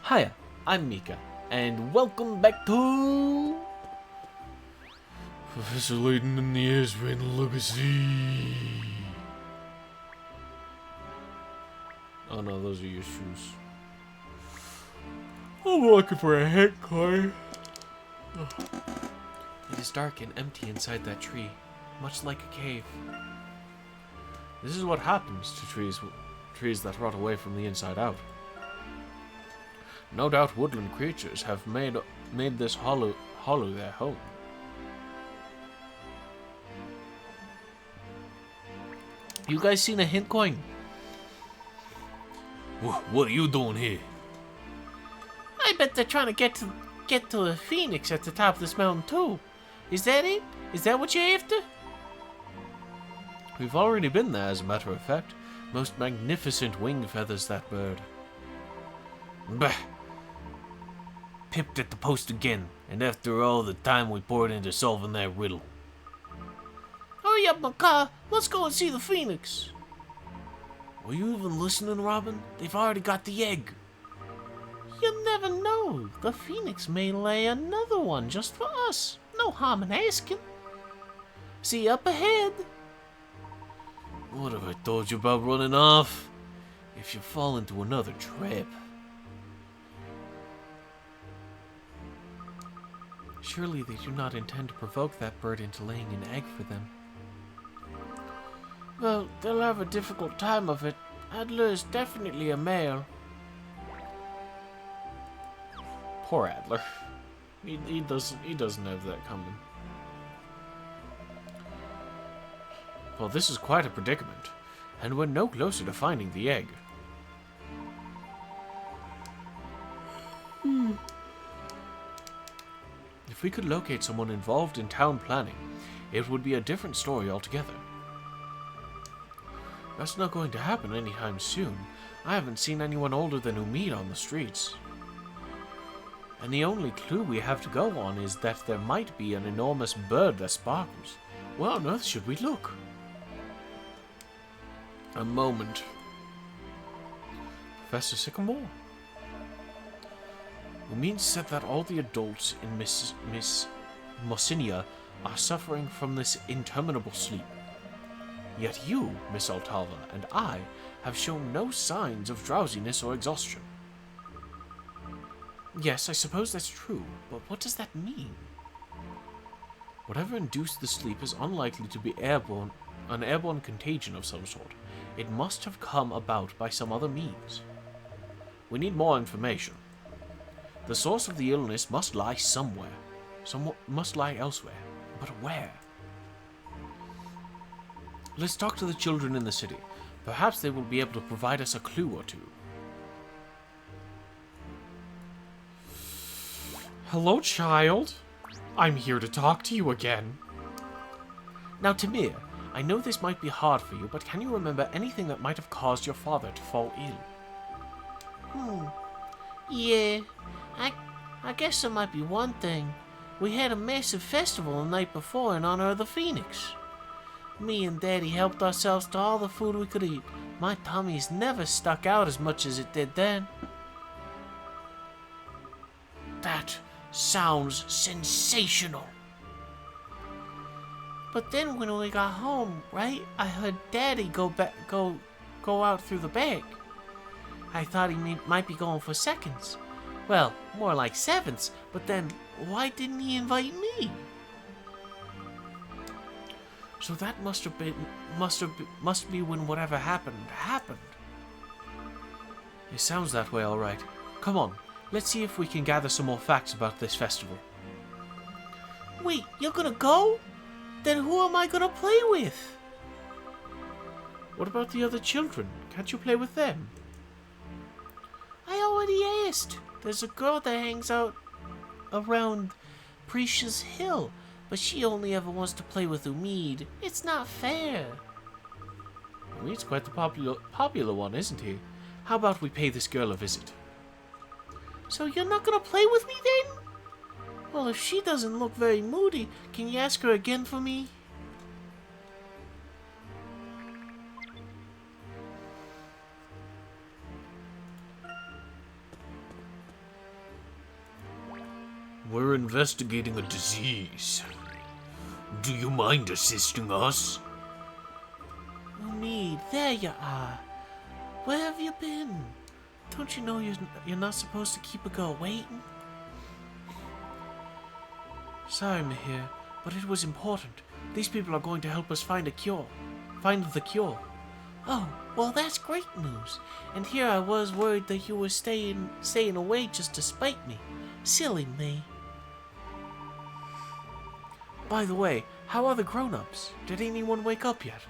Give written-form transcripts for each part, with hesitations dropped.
Hiya, I'm Mika, and welcome back to Professor Layton and the Azran Legacy. Oh no, those are your shoes. I'm looking for a hit card. It is dark and empty inside that tree, much like a cave. This is what happens to trees that rot away from the inside out. No doubt woodland creatures have made this hollow their home. You guys seen a hint coin? What are you doing here? I bet they're trying to get to the phoenix at the top of this mountain too. Is that it? Is that what you're after? We've already been there, as a matter of fact. Most magnificent wing feathers, that bird. Bah! Pipped at the post again, and after all the time we poured into solving that riddle. Hurry up, Macaw! Let's go and see the phoenix! Are you even listening, Robin? They've already got the egg. You never know. The phoenix may lay another one just for us. No harm in asking. See you up ahead. What have I told you about running off? If you fall into another trap. Surely they do not intend to provoke that bird into laying an egg for them. Well, they'll have a difficult time of it. Adler is definitely a male. Poor Adler. He doesn't have that coming. Well, this is quite a predicament, and we're no closer to finding the egg. If we could locate someone involved in town planning, it would be a different story altogether. That's not going to happen anytime soon. I haven't seen anyone older than Umid on the streets. And the only clue we have to go on is that there might be an enormous bird that sparkles. Where on earth should we look? A moment. Professor Sycamore? Umid said that all the adults in Miss Mosinia are suffering from this interminable sleep. Yet you, Miss Altava, and I have shown no signs of drowsiness or exhaustion. Yes, I suppose that's true, but what does that mean? Whatever induced the sleep is unlikely to be an airborne contagion of some sort. It must have come about by some other means. We need more information. The source of the illness must lie somewhere. Must lie elsewhere. But where? Let's talk to the children in the city. Perhaps they will be able to provide us a clue or two. Hello, child. I'm here to talk to you again. Now, Tamir, I know this might be hard for you, but can you remember anything that might have caused your father to fall ill? Yeah, I guess there might be one thing. We had a massive festival the night before in honor of the phoenix. Me and Daddy helped ourselves to all the food we could eat. My tummy's never stuck out as much as it did then. That sounds sensational. But then when we got home, right, I heard Daddy go out through the back. I thought he might be going for seconds. Well, more like sevenths, but then why didn't he invite me? So that must be when whatever happened. It sounds that way, all right. Come on, let's see if we can gather some more facts about this festival. Wait, you're gonna go? Then who am I gonna play with? What about the other children? Can't you play with them? I already asked. There's a girl that hangs out around Precious Hill, but she only ever wants to play with Umid. It's not fair. Umid's quite the popular one, isn't he? How about we pay this girl a visit? So you're not gonna play with me then? Well, if she doesn't look very moody, can you ask her again for me? We're investigating a disease. Do you mind assisting us? Umid, there you are. Where have you been? Don't you know you're not supposed to keep a girl waiting? Sorry, Mahir, but it was important. These people are going to help us find a cure. Find the cure. Oh, well that's great news. And here I was worried that you were staying away just to spite me. Silly me. By the way, how are the grown-ups? Did anyone wake up yet?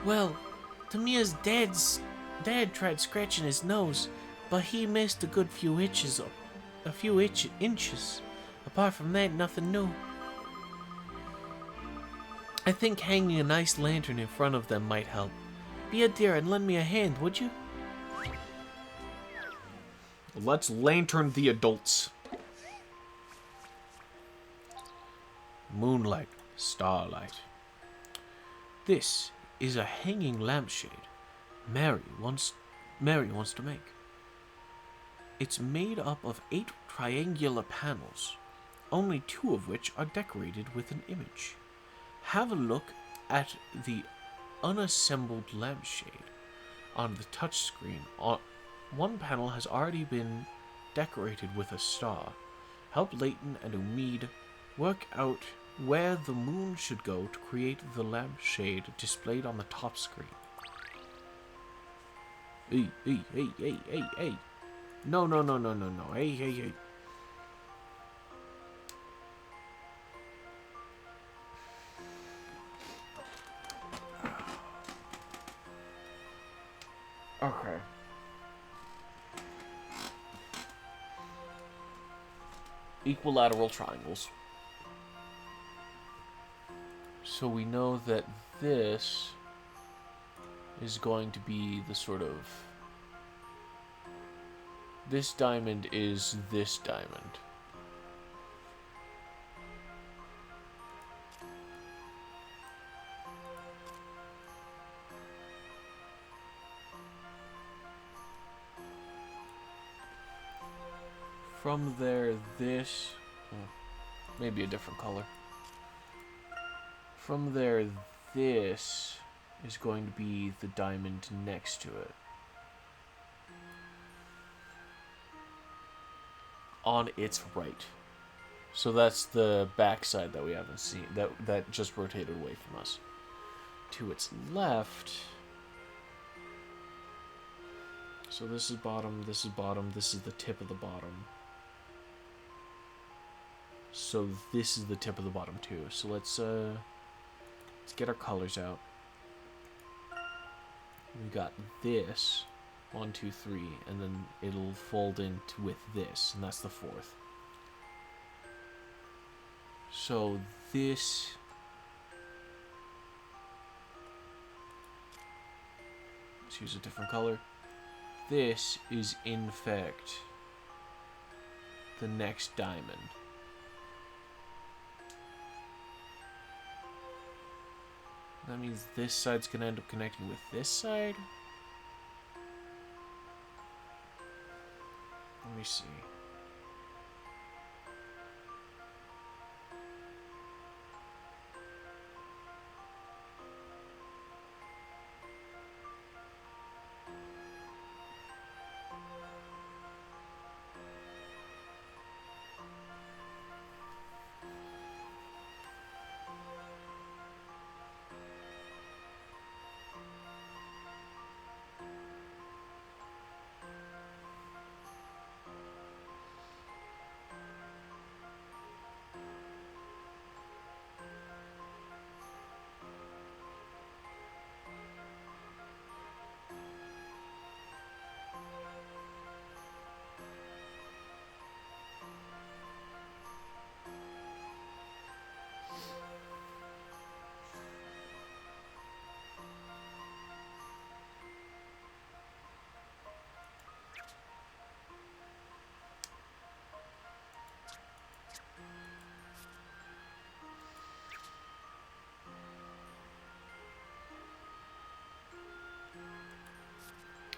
Well, Tamir's dad tried scratching his nose, but he missed a good few inches. Apart from that, nothing new. I think hanging a nice lantern in front of them might help. Be a dear and lend me a hand, would you? Let's lantern the adults. Moonlight, starlight. This is a hanging lampshade Mary wants to make. It's made up of 8 triangular panels, only 2 of which are decorated with an image. Have a look at the unassembled lampshade on the touchscreen. One panel has already been decorated with a star. Help Layton and Umid work out where the moon should go to create the lampshade displayed on the top screen. Hey. No. Hey. Okay. Equilateral triangles. So we know that this is going to be the sort of... This diamond is this diamond. From there, this... maybe a different color. From there, this is going to be the diamond next to it. On its right. So that's the backside that we haven't seen, that just rotated away from us. To its left... So this is bottom, this is bottom, this is the tip of the bottom. So this is the tip of the bottom too. So let's get our colors out. We got this, 1, 2, 3, and then it'll fold into with this, and that's the 4th. So this... let's use a different color. This is in fact the next diamond. That means this side's gonna end up connecting with this side. Let me see.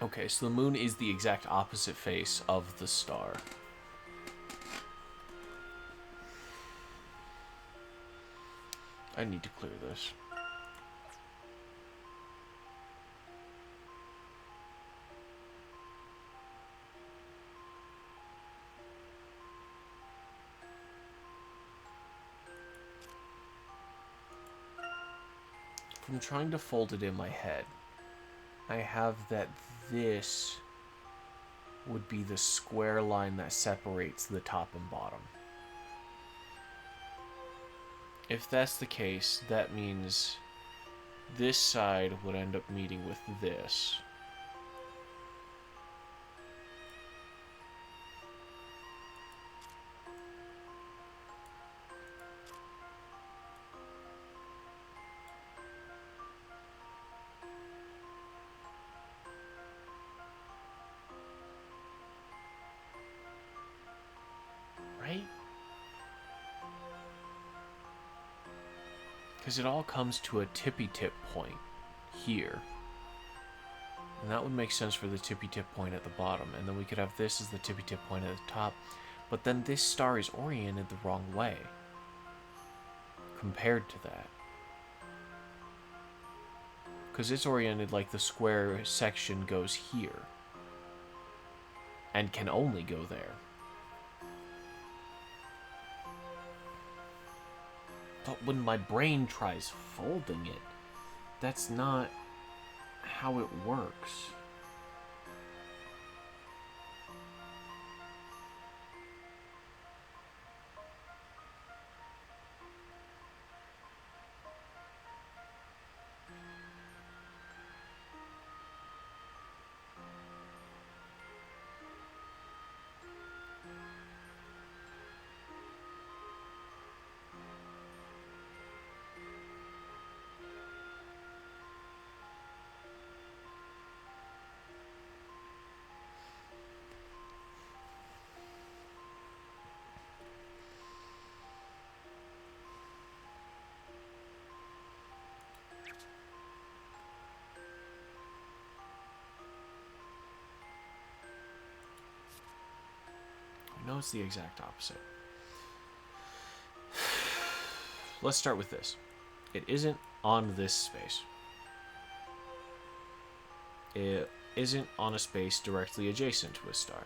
Okay, so the moon is the exact opposite face of the star. I need to clear this. From trying to fold it in my head, I have that this would be the square line that separates the top and bottom. If that's the case, that means this side would end up meeting with this. Right? Because it all comes to a tippy-tip point here. And that would make sense for the tippy-tip point at the bottom. And then we could have this as the tippy-tip point at the top. But then this star is oriented the wrong way compared to that. Because it's oriented like the square section goes here. And can only go there. But when my brain tries folding it, that's not how it works. No, it's the exact opposite. Let's start with this. It isn't on this space. It isn't on a space directly adjacent to a star.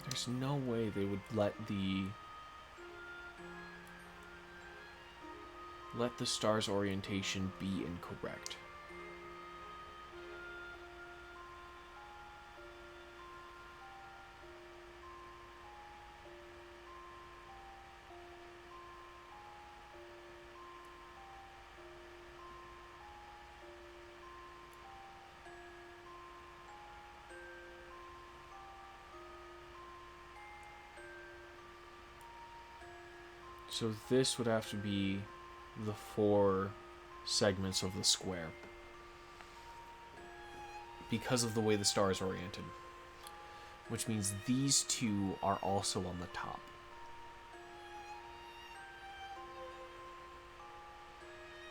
There's no way they would let the star's orientation be incorrect. So this would have to be the 4 segments of the square because of the way the star is oriented, which means these 2 are also on the top.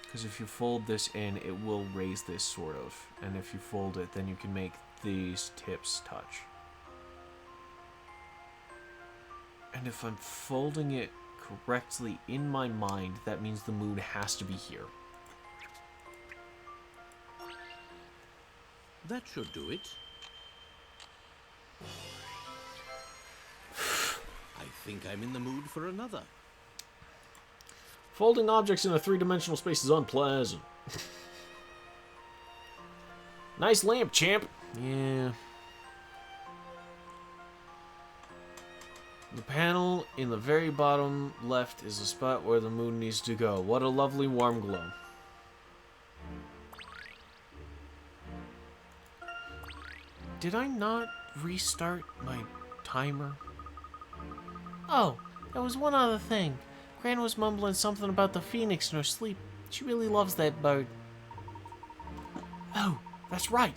Because if you fold this in, it will raise this sort of, and if you fold it, then you can make these tips touch. And if I'm folding it correctly in my mind, that means the moon has to be here. That should do it. I think I'm in the mood for another. Folding objects in a three-dimensional space is unpleasant. Nice lamp, champ. Yeah. The panel in the very bottom left is the spot where the moon needs to go. What a lovely warm glow. Did I not restart my timer? Oh, there was one other thing. Gran was mumbling something about the phoenix in her sleep. She really loves that bird. Oh, that's right.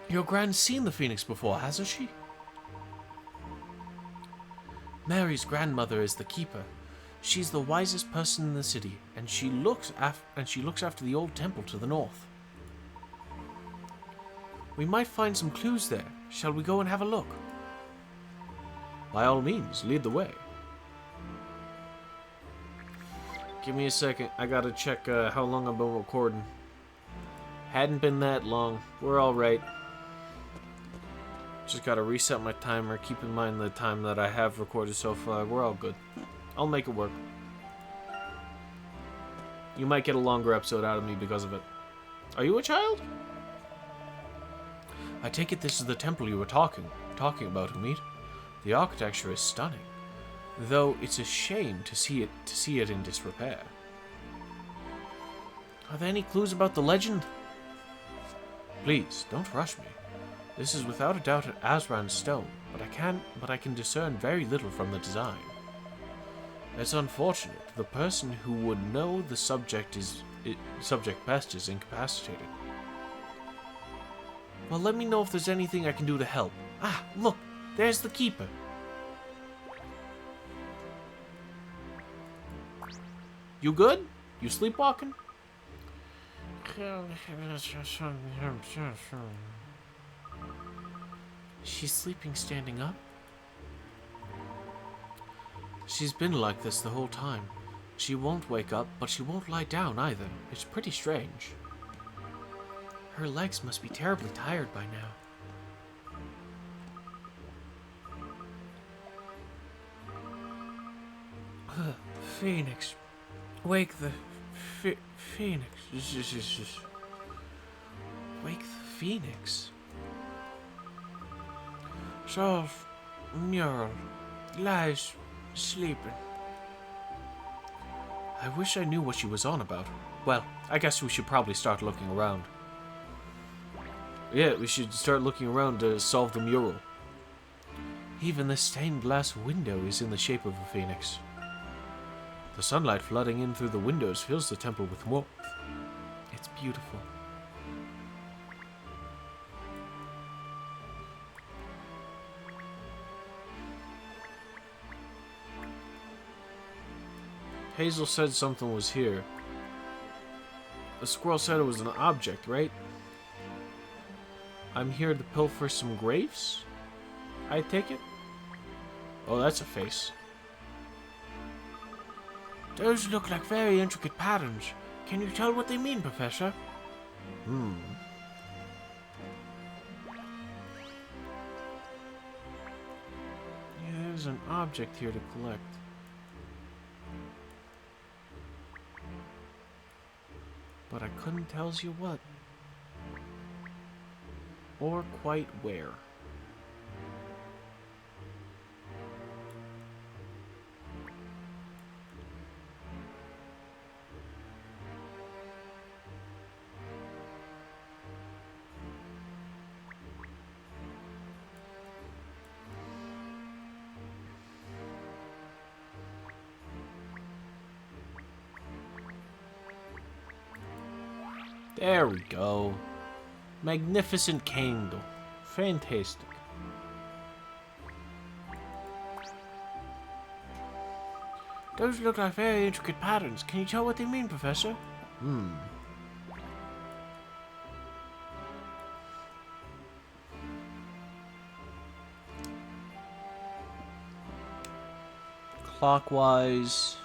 Your Gran's seen the phoenix before, hasn't she? Mary's grandmother is the keeper. She's the wisest person in the city, and she looks after the old temple to the north. We might find some clues there. Shall we go and have a look? By all means, lead the way. Give me a second. I gotta check how long I've been recording. Hadn't been that long. We're alright. Just gotta reset my timer. Keep in mind the time that I have recorded so far. We're all good. I'll make it work. You might get a longer episode out of me because of it. Are you a child? I take it this is the temple you were talking about, Umid. The architecture is stunning, though it's a shame to see it in disrepair. Are there any clues about the legend? Please, don't rush me. This is without a doubt an Azran stone, but I can discern very little from the design. It's unfortunate. The person who would know the subject best is incapacitated. Well, let me know if there's anything I can do to help. Ah, look, there's the keeper. You good? You sleepwalking? She's sleeping standing up? She's been like this the whole time. She won't wake up, but she won't lie down either. It's pretty strange. Her legs must be terribly tired by now. Phoenix. Wake the Phoenix. Wake the Phoenix. Charles Mural lies sleeping. I wish I knew what she was on about. Well, I guess we should probably start looking around. Yeah, we should start looking around to solve the mural. Even the stained glass window is in the shape of a phoenix. The sunlight flooding in through the windows fills the temple with warmth. It's beautiful. Hazel said something was here. The squirrel said it was an object, right? I'm here to pilfer some graves? I take it? Oh, that's a face. Those look like very intricate patterns. Can you tell what they mean, Professor? Yeah, there's an object here to collect. But I couldn't tell you what. Or quite where. There we go. Magnificent candle. Fantastic. Those look like very intricate patterns. Can you tell what they mean, Professor? clockwise.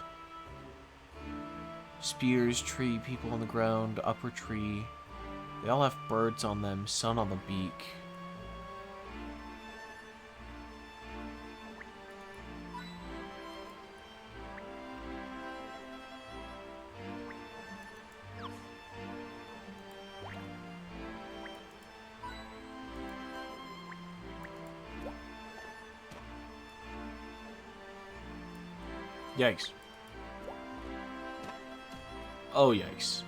Spears, tree, people on the ground, upper tree. They all have birds on them, sun on the beak. Yikes. Oh, yikes.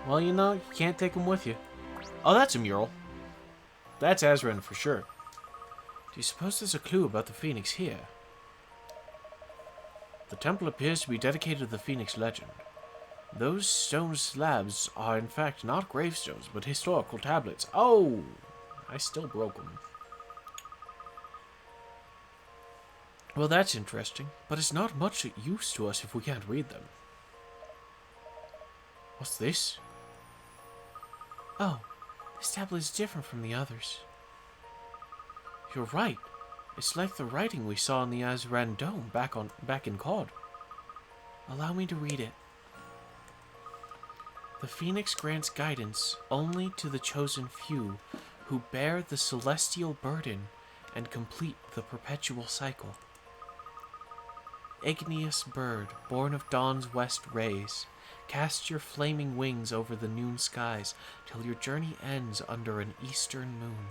Well, you know, you can't take him with you. Oh, that's a mural. That's Azran for sure. Do you suppose there's a clue about the Phoenix here? The temple appears to be dedicated to the Phoenix legend. Those stone slabs are in fact not gravestones, but historical tablets. Oh! I still broke them. Well, that's interesting, but it's not much use to us if we can't read them. What's this? Oh, this tablet is different from the others. You're right. It's like the writing we saw in the Azran Dome back in COD. Allow me to read it. The Phoenix grants guidance only to the chosen few who bear the celestial burden and complete the perpetual cycle. Igneous bird, born of dawn's west rays, cast your flaming wings over the noon skies till your journey ends under an eastern moon.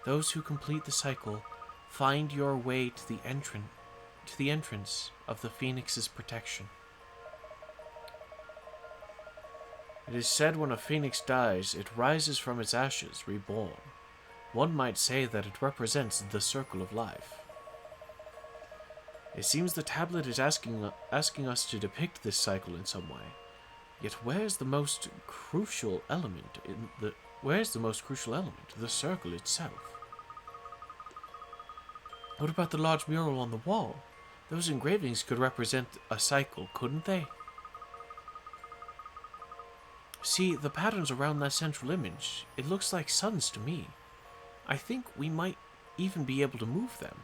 Those who complete the cycle find your way to the entrance of the Phoenix's protection. It is said when a phoenix dies, it rises from its ashes, reborn. One might say that it represents the circle of life. It seems the tablet is asking us to depict this cycle in some way. Yet where's the most crucial element? The circle itself. What about the large mural on the wall? Those engravings could represent a cycle, couldn't they? See, the patterns around that central image, it looks like suns to me. I think we might even be able to move them.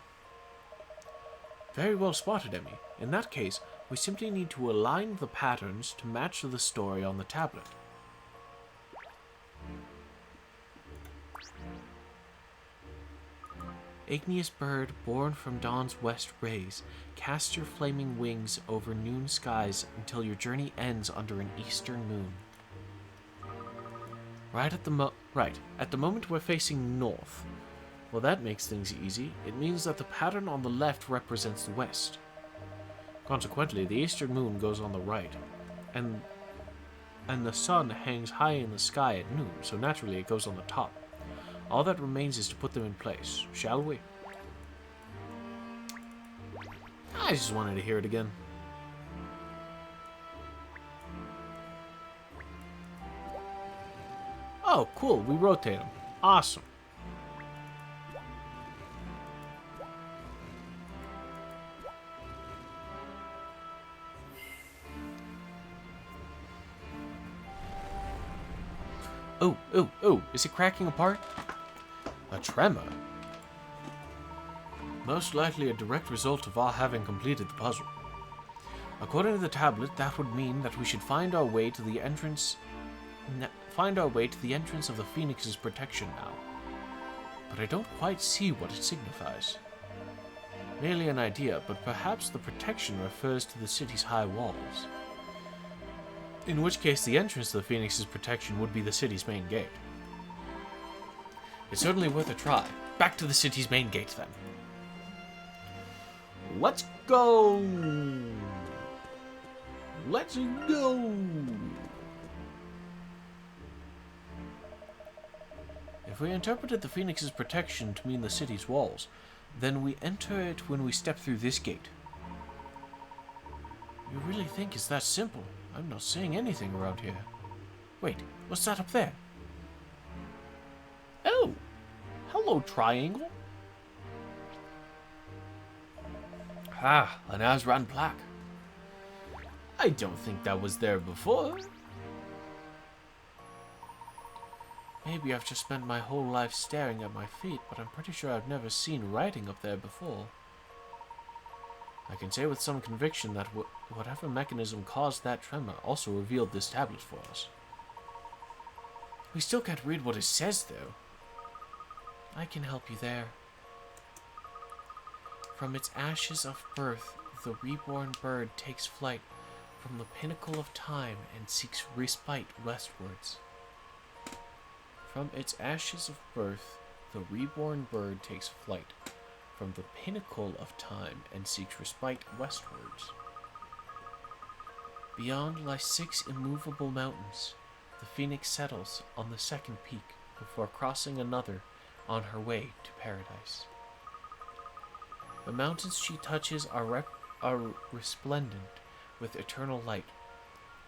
Very well spotted, Emmy. In that case, we simply need to align the patterns to match the story on the tablet. Igneous bird, born from dawn's west rays, cast your flaming wings over noon skies until your journey ends under an eastern moon. Right at the moment we're facing north. Well, that makes things easy. It means that the pattern on the left represents the west. Consequently, the eastern moon goes on the right, and the sun hangs high in the sky at noon, so naturally it goes on the top. All that remains is to put them in place, shall we? I just wanted to hear it again. Oh, cool, we rotate them. Awesome. Oh, is it cracking apart? A tremor? Most likely a direct result of our having completed the puzzle. According to the tablet, that would mean that we should find our way to the entrance of the Phoenix's protection now. But I don't quite see what it signifies. Merely an idea, but perhaps the protection refers to the city's high walls. In which case, the entrance to the Phoenix's protection would be the city's main gate. It's certainly worth a try. Back to the city's main gate, then. Let's go! Let's go! If we interpreted the Phoenix's protection to mean the city's walls, then we enter it when we step through this gate. You really think it's that simple? I'm not seeing anything around here. Wait, what's that up there? Oh! Hello, triangle. Ah, an Azran plaque. I don't think that was there before. Maybe I've just spent my whole life staring at my feet, but I'm pretty sure I've never seen writing up there before. I can say with some conviction that whatever mechanism caused that tremor also revealed this tablet for us. We still can't read what it says, though. I can help you there. From its ashes of birth, the reborn bird takes flight from the pinnacle of time and seeks respite westwards. From its ashes of birth, the reborn bird takes flight from the pinnacle of time and seeks respite westwards. Beyond lie 6 immovable mountains. The phoenix settles on the second peak before crossing another on her way to paradise. The mountains she touches are resplendent with eternal light.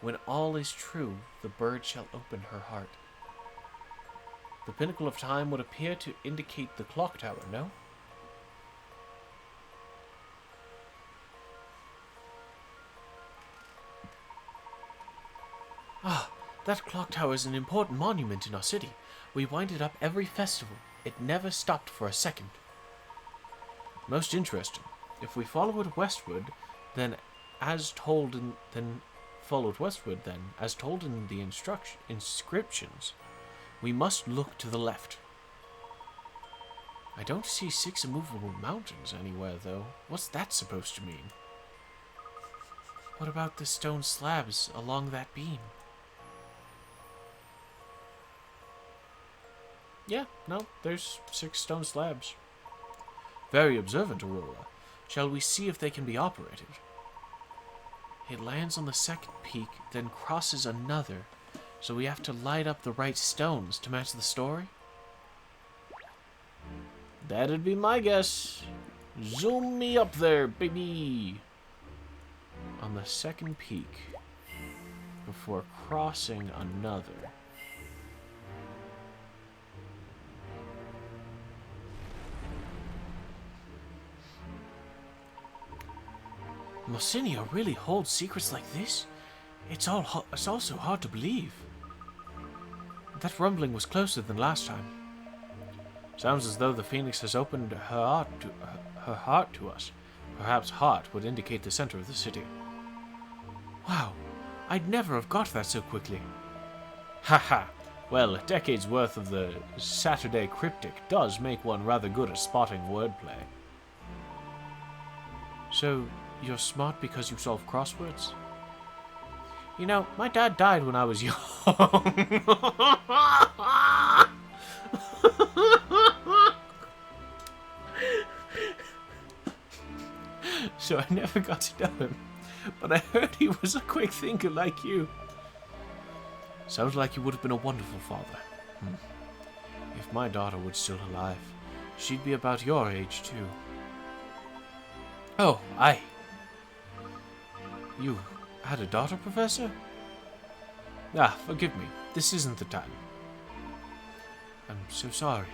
When all is true, the bird shall open her heart. The pinnacle of time would appear to indicate the clock tower, no? Ah, that clock tower is an important monument in our city. We wind it up every festival. It never stopped for a second. Most interesting. If we follow it westward, then as told in the inscriptions, we must look to the left. I don't see 6 immovable mountains anywhere, though. What's that supposed to mean? What about the stone slabs along that beam? Yeah, no, there's 6 stone slabs. Very observant, Aurora. Shall we see if they can be operated? It lands on the second peak, then crosses another, so we have to light up the right stones to match the story? That'd be my guess. Zoom me up there, baby! On the second peak, before crossing another. Mosinia really holds secrets like this? It's also hard to believe. That rumbling was closer than last time. Sounds as though the Phoenix has opened her heart to us. Perhaps heart would indicate the center of the city. Wow, I'd never have got that so quickly. Haha, well, a decade's worth of the Saturday cryptic does make one rather good at spotting wordplay. So, you're smart because you solve crosswords? You know, my dad died when I was young. So I never got to know him. But I heard he was a quick thinker like you. Sounds like you would have been a wonderful father. If my daughter were still alive, she'd be about your age too. Oh, aye. You had a daughter, Professor? Ah, forgive me. This isn't the time. I'm so sorry.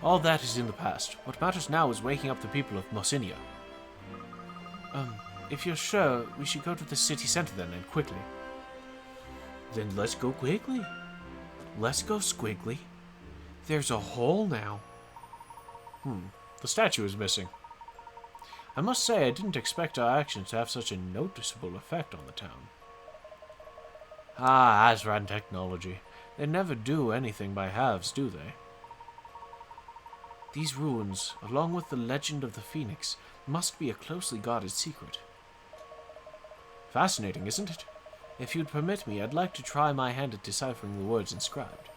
All that is in the past. What matters now is waking up the people of Mosinia. If you're sure, we should go to the city center then, and quickly. Then let's go quickly. Let's go squiggly. There's a hole now. The statue is missing. I must say, I didn't expect our actions to have such a noticeable effect on the town. Ah, Azran technology. They never do anything by halves, do they? These ruins, along with the legend of the Phoenix, must be a closely guarded secret. Fascinating, isn't it? If you'd permit me, I'd like to try my hand at deciphering the words inscribed.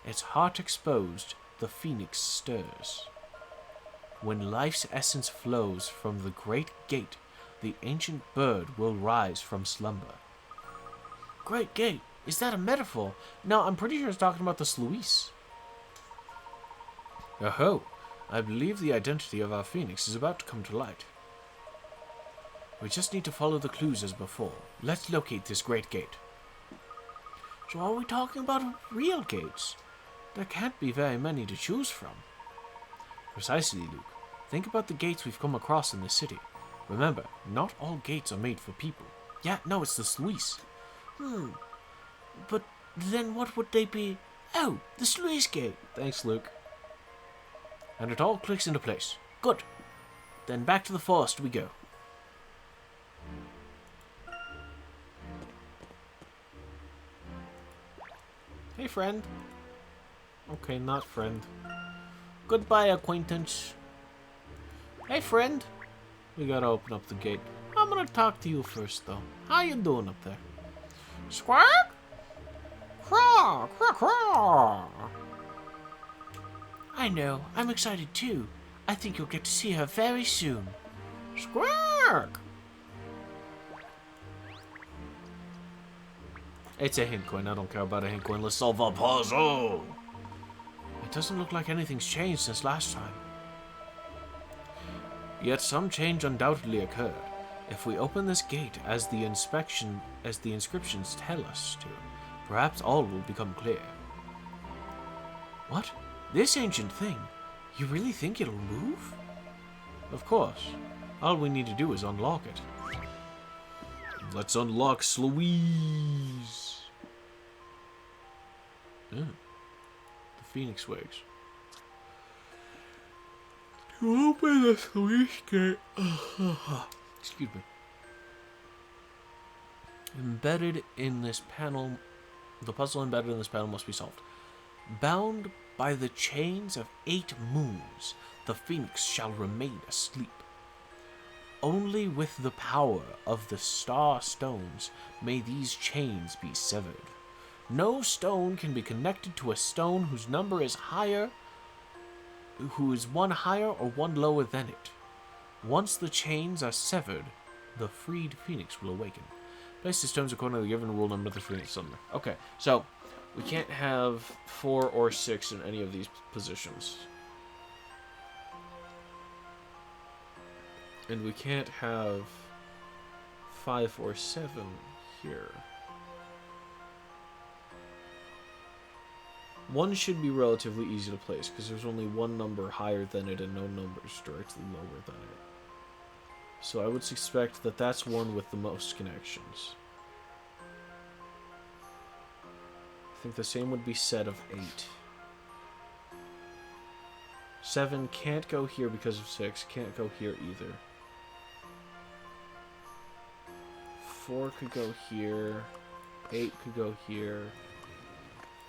Its heart exposed, the Phoenix stirs. When life's essence flows from the great gate, the ancient bird will rise from slumber. Great gate? Is that a metaphor? No, I'm pretty sure it's talking about the sluice. Oh, I believe the identity of our Phoenix is about to come to light. We just need to follow the clues as before. Let's locate this great gate. So are we talking about real gates? There can't be very many to choose from. Precisely, Luke. Think about the gates we've come across in this city. Remember, not all gates are made for people. Yeah, no, it's the sluice. But Then what would they be? Oh, the sluice gate. Thanks, Luke. And it all clicks into place. Good. Then back to the forest we go. Hey, friend. Okay, not friend. Goodbye, acquaintance. Hey, friend. We gotta open up the gate. I'm gonna talk to you first, though. How you doing up there? Squawk? Craw, craw, craw. I know. I'm excited, too. I think you'll get to see her very soon. Squawk! It's a hint coin. I don't care about a hint coin. Let's solve a puzzle. It doesn't look like anything's changed since last time. Yet some change undoubtedly occurred. If we open this gate as the inscriptions tell us to, perhaps all will become clear. What? This ancient thing? You really think it'll move? Of course. All we need to do is unlock it. Let's unlock Sluice. The Phoenix Wigs. To open the Sluice gate. Excuse me. Embedded in this panel. The puzzle embedded in this panel must be solved. Bound by the chains of 8 moons, the Phoenix shall remain asleep. Only with the power of the star stones may these chains be severed. No stone can be connected to a stone whose number is higher, who is one higher or one lower than it. Once the chains are severed, the freed Phoenix will awaken. Place the stones according to the given rule number of the Phoenix Thunder. Okay, so we can't have 4 or 6 in any of these positions. And we can't have 5 or 7 here. 1 should be relatively easy to place, because there's only one number higher than it and no numbers directly lower than it. So I would suspect that that's one with the most connections. I think the same would be said of 8. 7 can't go here because of 6, can't go here either. 4 could go here, 8 could go here,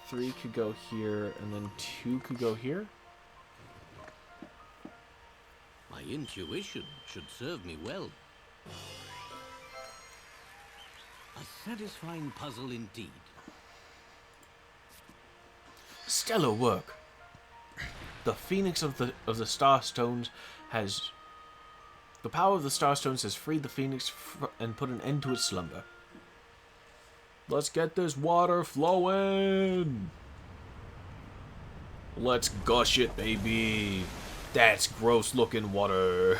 3 could go here, and then 2 could go here? My intuition should serve me well. A satisfying puzzle indeed. Stellar work. The Phoenix of the Star Stones has... The power of the Star Stones has freed the Phoenix and put an end to its slumber. Let's get this water flowing! Let's gush it, baby! That's gross looking water.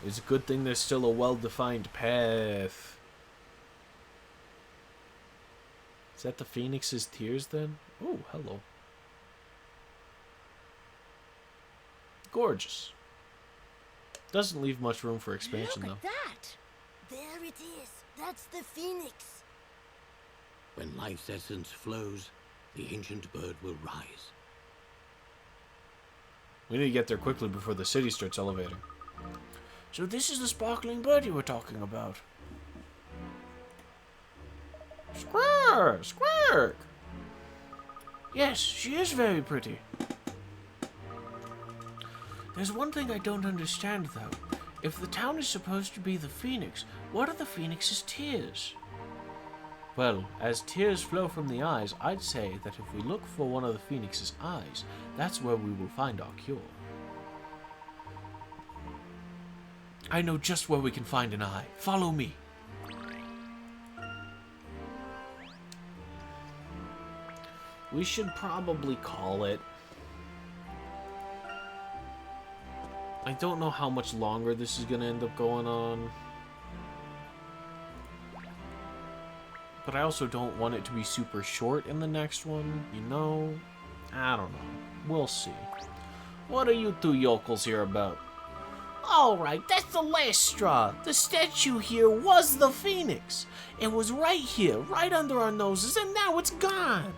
It's a good thing there's still a well-defined path. Is that the Phoenix's tears then? Oh, hello. Gorgeous. Doesn't leave much room for expansion, Look though. at that! There it is. That's the Phoenix. When life's essence flows, the ancient bird will rise. We need to get there quickly before the city starts elevating. So this is the sparkling bird you were talking about. Squirk! Squirk! Yes, she is very pretty. There's one thing I don't understand, though. If the town is supposed to be the Phoenix, what are the Phoenix's tears? Well, as tears flow from the eyes, I'd say that if we look for one of the Phoenix's eyes, that's where we will find our cure. I know just where we can find an eye. Follow me. We should probably call it. I don't know how much longer this is going to end up going on. But I also don't want it to be super short in the next one, you know? I don't know. We'll see. What are you two yokels here about? Alright, that's the last straw. The statue here was the phoenix. It was right here, right under our noses, and now it's gone.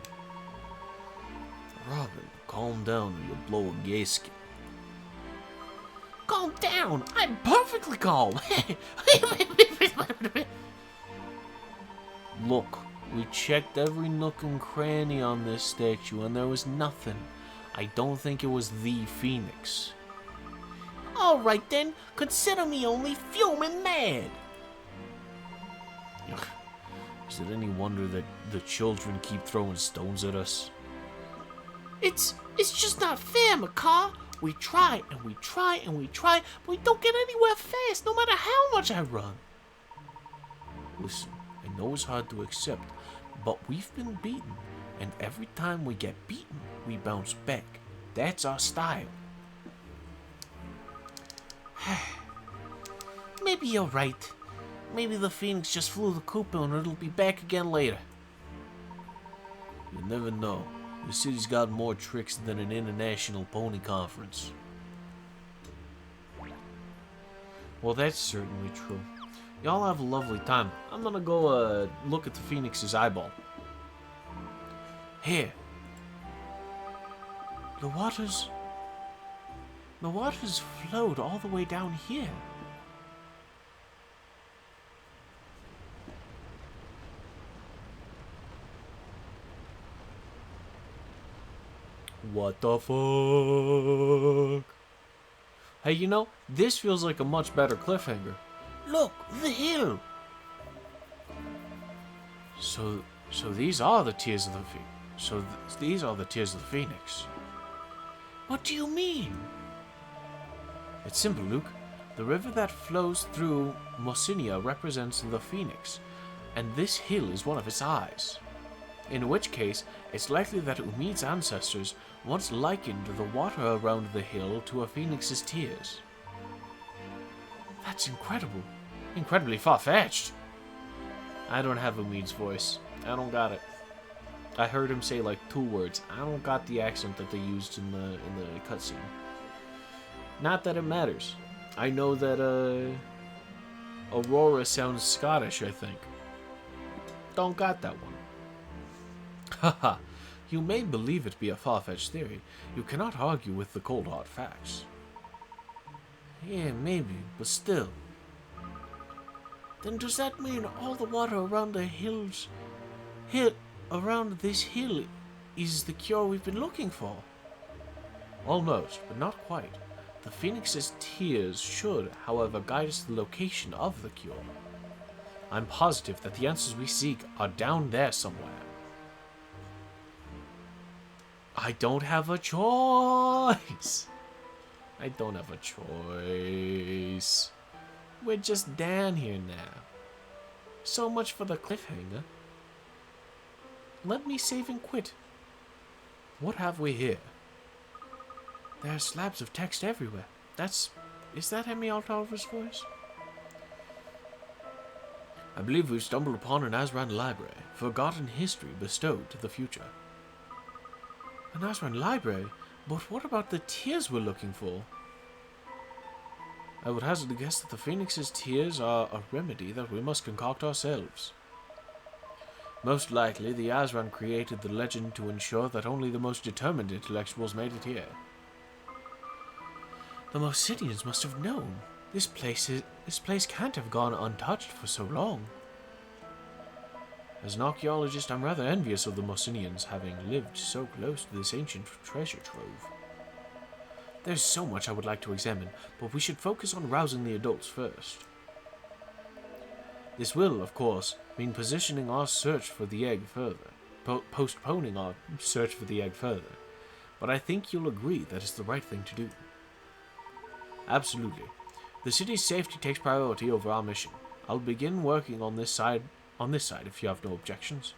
Robin, calm down or you'll blow a gasket. Calm down! I'm perfectly calm! Look, we checked every nook and cranny on this statue and there was nothing. I don't think it was the phoenix. Alright then, consider me only fuming mad. Is it any wonder that the children keep throwing stones at us? It's just not fair, Macaw. We try and we try and we try, but we don't get anywhere fast, no matter how much I run. Listen, I know it's hard to accept, but we've been beaten, and every time we get beaten, we bounce back. That's our style. Maybe you're right. Maybe the phoenix just flew the coop and it'll be back again later. You never know. The city's got more tricks than an international pony conference. Well, that's certainly true. Y'all have a lovely time. I'm gonna go look at the phoenix's eyeball. Here. The waters flowed all the way down here. What the fuck? Hey, you know, this feels like a much better cliffhanger. Look, the hill. So these are the tears of the these are the tears of the phoenix. What do you mean? It's simple, Luke. The river that flows through Mosinia represents the phoenix, and this hill is one of its eyes. In which case, it's likely that Umid's ancestors once likened the water around the hill to a phoenix's tears. That's incredible. Incredibly far-fetched. I don't have Umid's voice. I don't got it. I heard him say like 2 words. I don't got the accent that they used in the cutscene. Not that it matters. I know that Aurora sounds Scottish, I think. Don't got that one. Haha, you may believe it be a far-fetched theory. You cannot argue with the cold hard facts. Yeah, maybe, but still. Then does that mean all the water around the around this hill is the cure we've been looking for? Almost, but not quite. The phoenix's tears should, however, guide us to the location of the cure. I'm positive that the answers we seek are down there somewhere. I don't have a choice. I don't have a choice. We're just down here now. So much for the cliffhanger. Let me save and quit. What have we here? There are slabs of text everywhere. Is that Emmy Altoliver's voice? I believe we've stumbled upon an Azran library, forgotten history bestowed to the future. An Azran library? But what about the tears we're looking for? I would hazard to guess that the Phoenix's tears are a remedy that we must concoct ourselves. Most likely, the Azran created the legend to ensure that only the most determined intellectuals made it here. The Mosidians must have known. This place can't have gone untouched for so long. As an archaeologist, I'm rather envious of the Mosidians having lived so close to this ancient treasure trove. There's so much I would like to examine, but we should focus on rousing the adults first. This will, of course, mean positioning our search for the egg further, postponing our search for the egg further, but I think you'll agree that it's the right thing to do. Absolutely. The city's safety takes priority over our mission. I'll begin working on this side if you have no objections.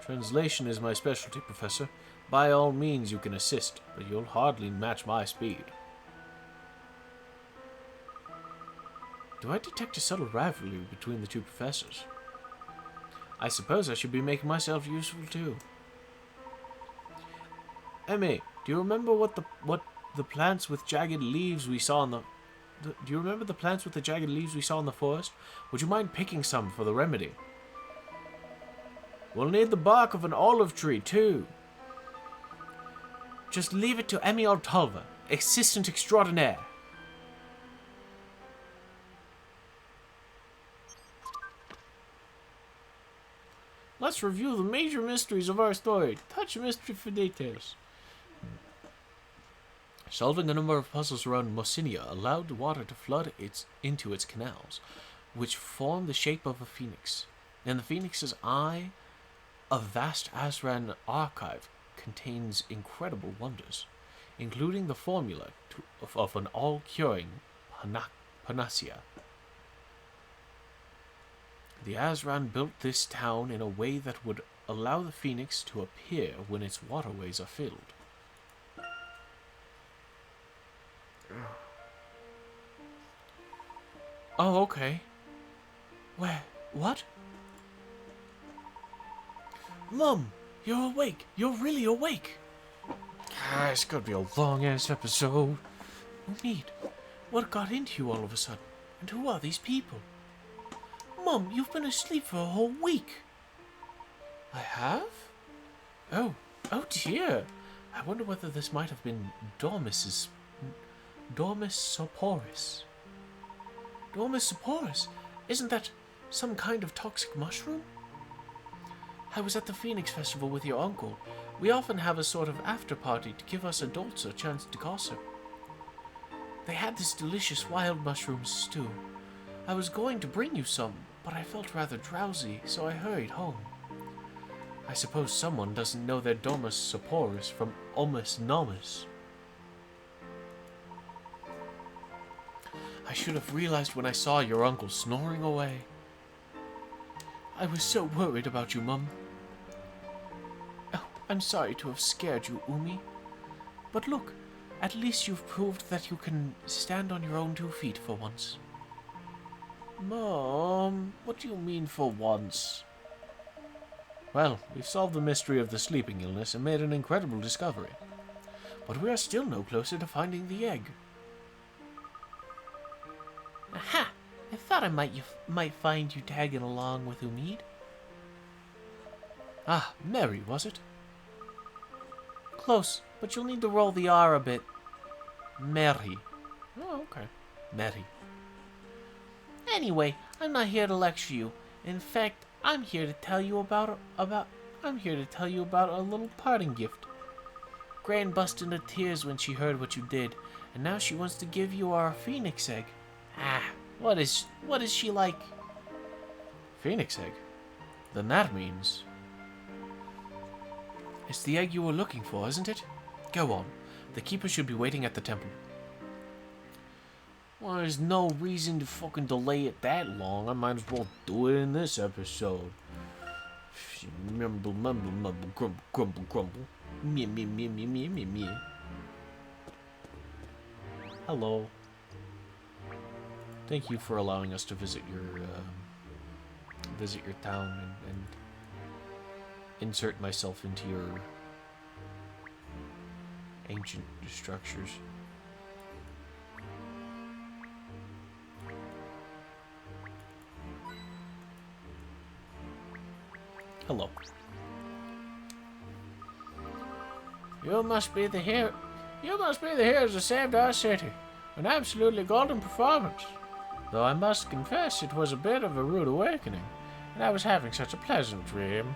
Translation is my specialty, Professor. By all means you can assist, but you'll hardly match my speed. Do I detect a subtle rivalry between the two professors? I suppose I should be making myself useful too. Emmy, Do you remember what the plants with jagged leaves we saw in do you remember the plants with the jagged leaves we saw in the forest? Would you mind picking some for the remedy? We'll need the bark of an olive tree, too. Just leave it to Emiel Tulva, assistant extraordinaire. Let's review the major mysteries of our story. Touch mystery for details. Solving a number of puzzles around Mosinia allowed water to flood into its canals, which form the shape of a phoenix. In the phoenix's eye, a vast Azran archive contains incredible wonders, including the formula of an all-curing panacea. The Azran built this town in a way that would allow the phoenix to appear when its waterways are filled. Oh, okay. Where? What? Mum, you're awake. You're really awake. It's gonna be a long-ass episode. Umid, what got into you all of a sudden? And who are these people? Mum, you've been asleep for a whole week. I have? Oh dear. I wonder whether this might have been Dormis Soporis. Dormis Soporis? Isn't that some kind of toxic mushroom? I was at the Phoenix Festival with your uncle. We often have a sort of after-party to give us adults a chance to gossip. They had this delicious wild mushroom stew. I was going to bring you some, but I felt rather drowsy, so I hurried home. I suppose someone doesn't know their Dormis Soporis from Omus Nomus. I should have realized when I saw your uncle snoring away. I was so worried about you, Mum. Oh, I'm sorry to have scared you, Umi. But look, at least you've proved that you can stand on your own 2 feet for once. Mom, what do you mean for once? Well, we've solved the mystery of the sleeping illness and made an incredible discovery. But we are still no closer to finding the egg. Aha! I thought I might find you tagging along with Umid. Ah, Mary, was it? Close, but you'll need to roll the R a bit. Mary. Oh, okay. Mary. Anyway, I'm not here to lecture you. In fact, I'm here to tell you about a little parting gift. Gran busted into tears when she heard what you did, and now she wants to give you our phoenix egg. Ah, what is she like? Phoenix egg? Then that means... It's the egg you were looking for, isn't it? Go on. The keeper should be waiting at the temple. Well, there's no reason to fucking delay it that long. I might as well do it in this episode. Mumble, mumble, mumble, grumble, grumble, grumble. Meh, meh, meh, meh, meh, meh, meh. Hello. Thank you for allowing us to visit your town and insert myself into your ancient structures. Hello. You must be the heroes who saved our city. An absolutely golden performance. Though I must confess it was a bit of a rude awakening, and I was having such a pleasant dream.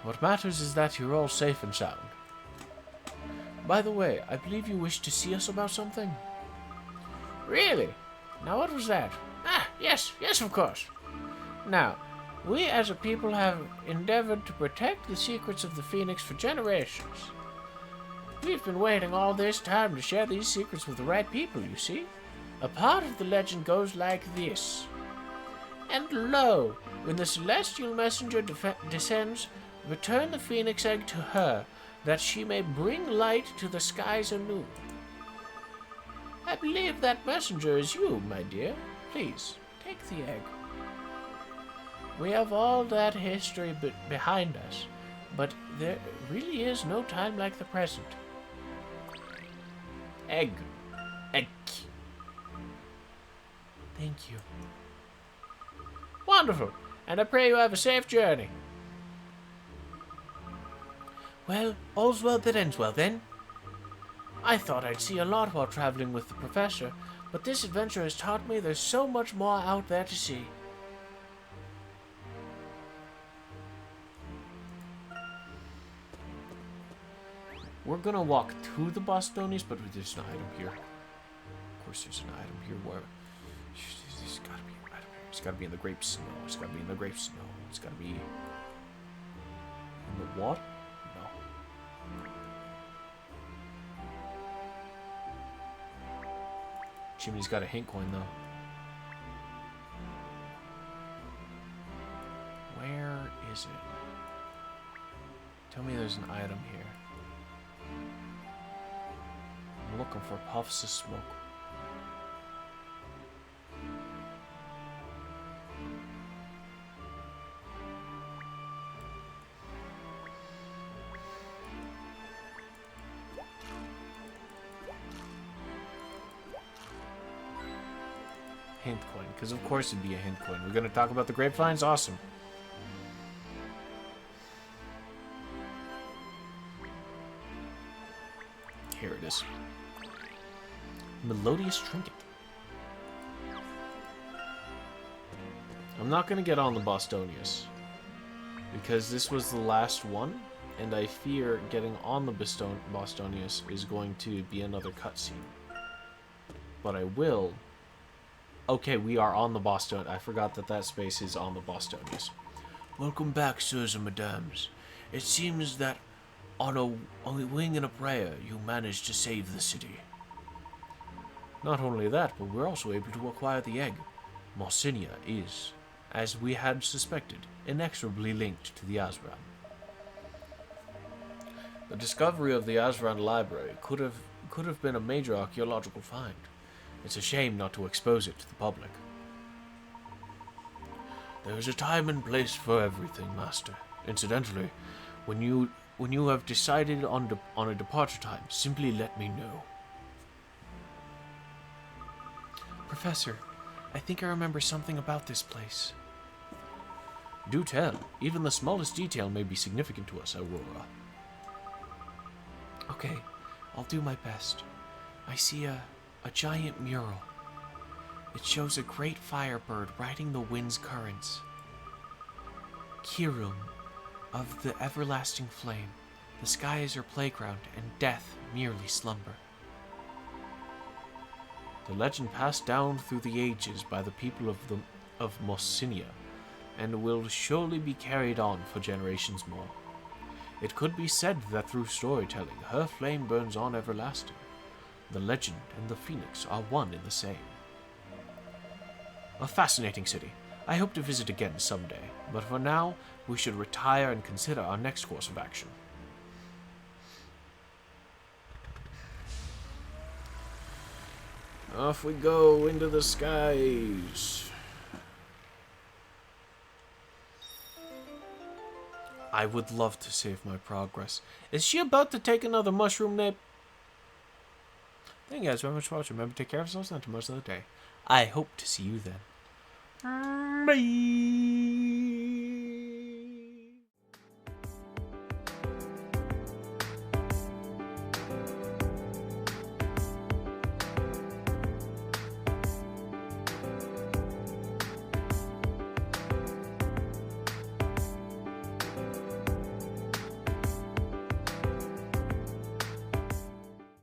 What matters is that you're all safe and sound. By the way, I believe you wished to see us about something? Really? Now what was that? Ah, yes, of course. Now, we as a people have endeavored to protect the secrets of the Phoenix for generations. We've been waiting all this time to share these secrets with the right people, you see. A part of the legend goes like this. And lo, when the celestial messenger descends, return the phoenix egg to her, that she may bring light to the skies anew. I believe that messenger is you, my dear. Please, take the egg. We have all that history behind us, But there really is no time like the present. Egg. Egg. Thank you. Wonderful. And I pray you have a safe journey. Well, all's well that ends well then. I thought I'd see a lot while traveling with the professor, but this adventure has taught me there's so much more out there to see. We're gonna walk to the Bostonians, but there's an item here. Of course there's an item here where... There's gotta be an item here. It's gotta be in the grape snow. It's gotta be in the grape snow. It's gotta be... In the what? No. Chimney's got a hint coin, though. Where is it? Tell me there's an item here. I'm looking for puffs of smoke. Hint coin, because of course it'd be a hint coin. We're going to talk about the grapevines? Awesome. Here it is. Melodious trinket. I'm not going to get on the Bostonius, because this was the last one, and I fear getting on the Bostonius is going to be another cutscene. But I will... Okay, we are on the Boston. I forgot that that space is on the Bostonius. Welcome back, sirs and madams. It seems that on a wing and a prayer, you managed to save the city. Not only that, but we're also able to acquire the egg. Morsinia is, as we had suspected, inexorably linked to the Azran. The discovery of the Azran library could have been a major archaeological find. It's a shame not to expose it to the public. There is a time and place for everything, Master. Incidentally, when you have decided on a departure time, simply let me know. Professor, I think I remember something about this place. Do tell. Even the smallest detail may be significant to us, Aurora. Okay, I'll do my best. I see a giant mural. It shows a great firebird riding the wind's currents. Kirum, of the everlasting flame, the sky is her playground, and death merely slumber. The legend passed down through the ages by the people of Morsinia, and will surely be carried on for generations more. It could be said that through storytelling, her flame burns on everlasting. The legend and the phoenix are one and the same. A fascinating city. I hope to visit again someday, but for now, we should retire and consider our next course of action. Off we go into the skies. I would love to save my progress. Is she about to take another mushroom nip? Thank you guys very much for watching. Remember to take care of yourselves and to most of the day. I hope to see you then. Bye.